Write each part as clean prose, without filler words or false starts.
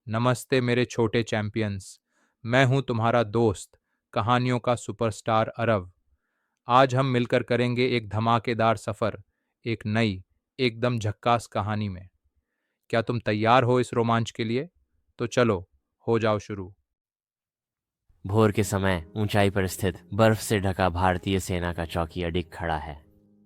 नमस्ते मेरे छोटे चैंपियंस। मैं हूं तुम्हारा दोस्त, कहानियों का सुपरस्टार अरव। आज हम मिलकर करेंगे एक धमाकेदार सफर, एक नई, एकदम झक्कास कहानी में। क्या तुम तैयार हो इस रोमांच के लिए? तो चलो, हो जाओ शुरू। भोर के समय ऊंचाई पर स्थित बर्फ से ढका भारतीय सेना का चौकी अडिग खड़ा है।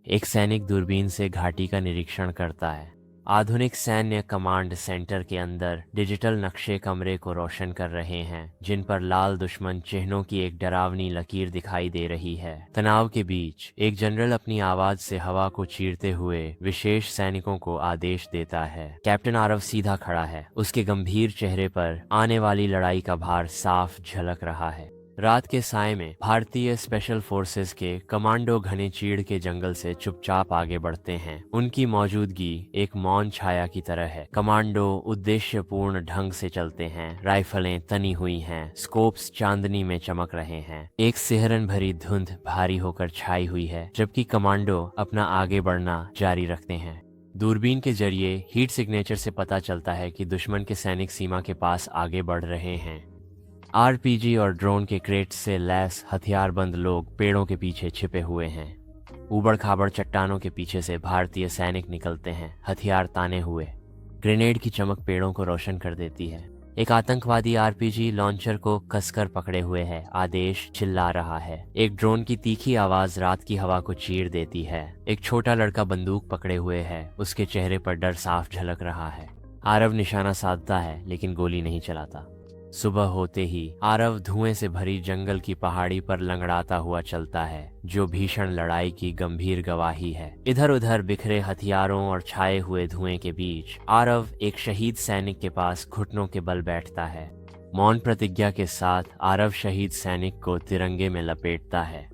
एक सैनिक दूरबीन से घाटी का निरीक्षण करता है। आधुनिक सैन्य कमांड सेंटर के अंदर डिजिटल नक्शे कमरे को रोशन कर रहे हैं, जिन पर लाल दुश्मन चिन्हों की एक डरावनी लकीर दिखाई दे रही है। तनाव के बीच एक जनरल अपनी आवाज से हवा को चीरते हुए विशेष सैनिकों को आदेश देता है। कैप्टन आरव सीधा खड़ा है, उसके गंभीर चेहरे पर आने वाली लड़ाई का भार साफ झलक रहा है। रात के साय में भारतीय स्पेशल फोर्सेस के कमांडो घने चीड़ के जंगल से चुपचाप आगे बढ़ते हैं। उनकी मौजूदगी एक मौन छाया की तरह है। कमांडो उद्देश्यपूर्ण ढंग से चलते हैं, राइफलें तनी हुई हैं, स्कोप्स चांदनी में चमक रहे हैं। एक सिहरन भरी धुंध भारी होकर छाई हुई है, जबकि कमांडो अपना आगे बढ़ना जारी रखते हैं। दूरबीन के जरिए हीट सिग्नेचर से पता चलता है कि दुश्मन के सैनिक सीमा के पास आगे बढ़ रहे हैं। आरपीजी और ड्रोन के क्रेट से लैस हथियारबंद लोग पेड़ों के पीछे छिपे हुए हैं। ऊबड़ खाबड़ चट्टानों के पीछे से भारतीय सैनिक निकलते हैं, हथियार ताने हुए। ग्रेनेड की चमक पेड़ों को रोशन कर देती है। एक आतंकवादी आरपीजी लॉन्चर को कसकर पकड़े हुए है, आदेश चिल्ला रहा है। एक ड्रोन की तीखी आवाज रात की हवा को चीर देती है। एक छोटा लड़का बंदूक पकड़े हुए है, उसके चेहरे पर डर साफ झलक रहा है। आरव निशाना साधता है, लेकिन गोली नहीं चलाता। सुबह होते ही आरव धुएं से भरी जंगल की पहाड़ी पर लंगड़ाता हुआ चलता है, जो भीषण लड़ाई की गंभीर गवाही है। इधर उधर बिखरे हथियारों और छाए हुए धुएं के बीच आरव एक शहीद सैनिक के पास घुटनों के बल बैठता है। मौन प्रतिज्ञा के साथ आरव शहीद सैनिक को तिरंगे में लपेटता है।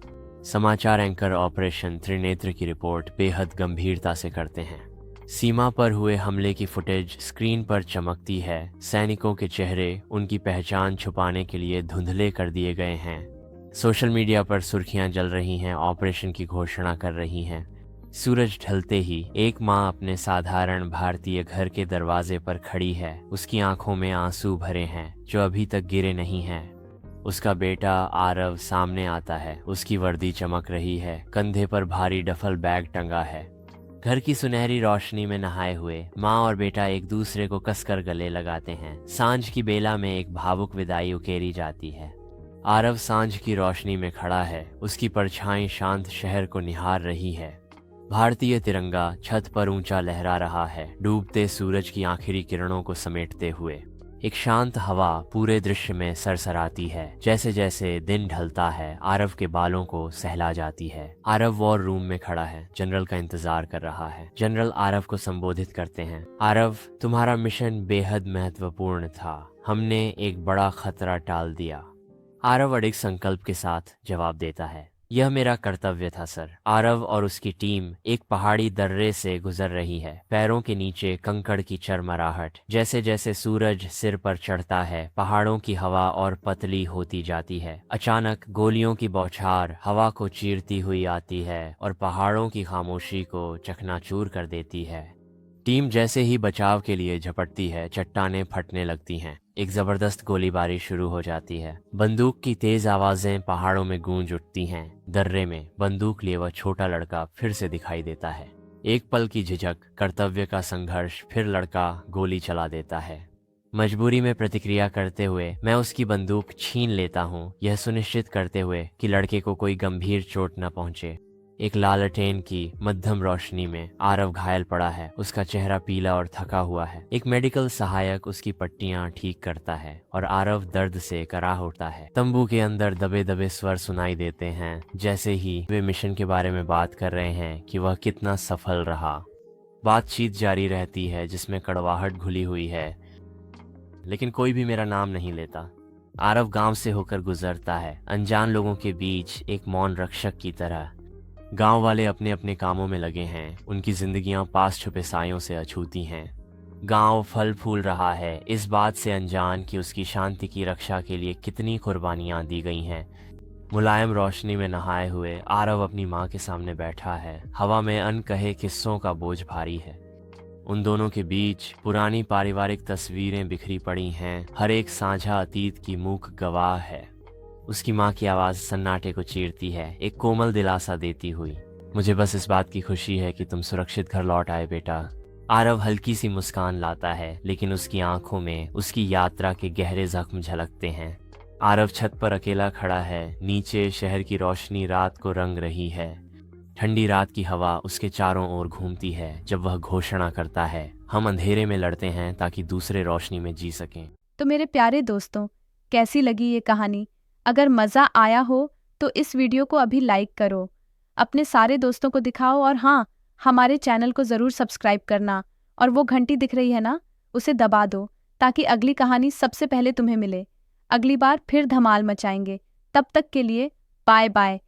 समाचार एंकर ऑपरेशन त्रिनेत्र की रिपोर्ट बेहद गंभीरता से करते हैं। सीमा पर हुए हमले की फुटेज स्क्रीन पर चमकती है। सैनिकों के चेहरे उनकी पहचान छुपाने के लिए धुंधले कर दिए गए हैं। सोशल मीडिया पर सुर्खियां जल रही हैं, ऑपरेशन की घोषणा कर रही हैं। सूरज ढलते ही एक माँ अपने साधारण भारतीय घर के दरवाजे पर खड़ी है। उसकी आंखों में आंसू भरे हैं, जो अभी तक गिरे नहीं हैं। उसका बेटा आरव सामने आता है। उसकी वर्दी चमक रही है, कंधे पर भारी डफल बैग टंगा है। घर की सुनहरी रोशनी में नहाए हुए माँ और बेटा एक दूसरे को कसकर गले लगाते हैं। सांझ की बेला में एक भावुक विदाई उकेरी जाती है। आरव सांझ की रोशनी में खड़ा है, उसकी परछाई शांत शहर को निहार रही है। भारतीय तिरंगा छत पर ऊंचा लहरा रहा है, डूबते सूरज की आखिरी किरणों को समेटते हुए। एक शांत हवा पूरे दृश्य में सरसराती है। जैसे जैसे दिन ढलता है, आरव के बालों को सहला जाती है। आरव वॉर रूम में खड़ा है, जनरल का इंतजार कर रहा है। जनरल आरव को संबोधित करते हैं। आरव, तुम्हारा मिशन बेहद महत्वपूर्ण था। हमने एक बड़ा खतरा टाल दिया। आरव अडिग संकल्प के साथ जवाब देता है, यह मेरा कर्तव्य था सर। आरव और उसकी टीम एक पहाड़ी दर्रे से गुजर रही है। पैरों के नीचे कंकड़ की चरमराहट। जैसे जैसे सूरज सिर पर चढ़ता है, पहाड़ों की हवा और पतली होती जाती है। अचानक गोलियों की बौछार हवा को चीरती हुई आती है और पहाड़ों की खामोशी को चकनाचूर कर देती है। टीम जैसे ही बचाव के लिए झपटती है, चट्टानें फटने लगती हैं। एक जबरदस्त गोलीबारी शुरू हो जाती है। बंदूक की तेज आवाजें पहाड़ों में गूंज उठती हैं। दर्रे में बंदूक लिए वह छोटा लड़का फिर से दिखाई देता है। एक पल की झिझक, कर्तव्य का संघर्ष, फिर लड़का गोली चला देता है। मजबूरी में प्रतिक्रिया करते हुए मैं उसकी बंदूक छीन लेता हूँ, यह सुनिश्चित करते हुए कि लड़के को कोई गंभीर चोट न पहुंचे। एक लालटेन की मध्यम रोशनी में आरव घायल पड़ा है। उसका चेहरा पीला और थका हुआ है। एक मेडिकल सहायक उसकी पट्टियां ठीक करता है और आरव दर्द से कराह उठता है। तंबू के अंदर दबे दबे स्वर सुनाई देते हैं, जैसे ही वे मिशन के बारे में बात कर रहे हैं कि वह कितना सफल रहा। बातचीत जारी रहती है, जिसमें कड़वाहट घुली हुई है, लेकिन कोई भी मेरा नाम नहीं लेता। आरव गांव से होकर गुजरता है, अनजान लोगों के बीच एक मौन रक्षक की तरह। गांव वाले अपने अपने कामों में लगे हैं। उनकी जिंदगियां पास छुपे सायों से अछूती हैं। गांव फल फूल रहा है, इस बात से अनजान कि उसकी शांति की रक्षा के लिए कितनी कुर्बानियां दी गई हैं। मुलायम रोशनी में नहाए हुए आरव अपनी माँ के सामने बैठा है। हवा में अनकहे किस्सों का बोझ भारी है। उन दोनों के बीच पुरानी पारिवारिक तस्वीरें बिखरी पड़ी हैं। हर एक साझा अतीत की मूक गवाह है। उसकी माँ की आवाज़ सन्नाटे को चीरती है, एक कोमल दिलासा देती हुई। मुझे बस इस बात की खुशी है कि तुम सुरक्षित घर लौट आए बेटा। आरव हल्की सी मुस्कान लाता है, लेकिन उसकी आंखों में उसकी यात्रा के गहरे जख्म झलकते हैं। आरव छत पर अकेला खड़ा है। नीचे शहर की रोशनी रात को रंग रही है। ठंडी रात की हवा उसके चारों ओर घूमती है जब वह घोषणा करता है, हम अंधेरे में लड़ते हैं ताकि दूसरे रोशनी में जी सकें। तो मेरे प्यारे दोस्तों, कैसी लगी ये कहानी? अगर मज़ा आया हो तो इस वीडियो को अभी लाइक करो, अपने सारे दोस्तों को दिखाओ और हाँ, हमारे चैनल को ज़रूर सब्सक्राइब करना और वो घंटी दिख रही है ना, उसे दबा दो ताकि अगली कहानी सबसे पहले तुम्हें मिले। अगली बार फिर धमाल मचाएंगे। तब तक के लिए बाय बाय।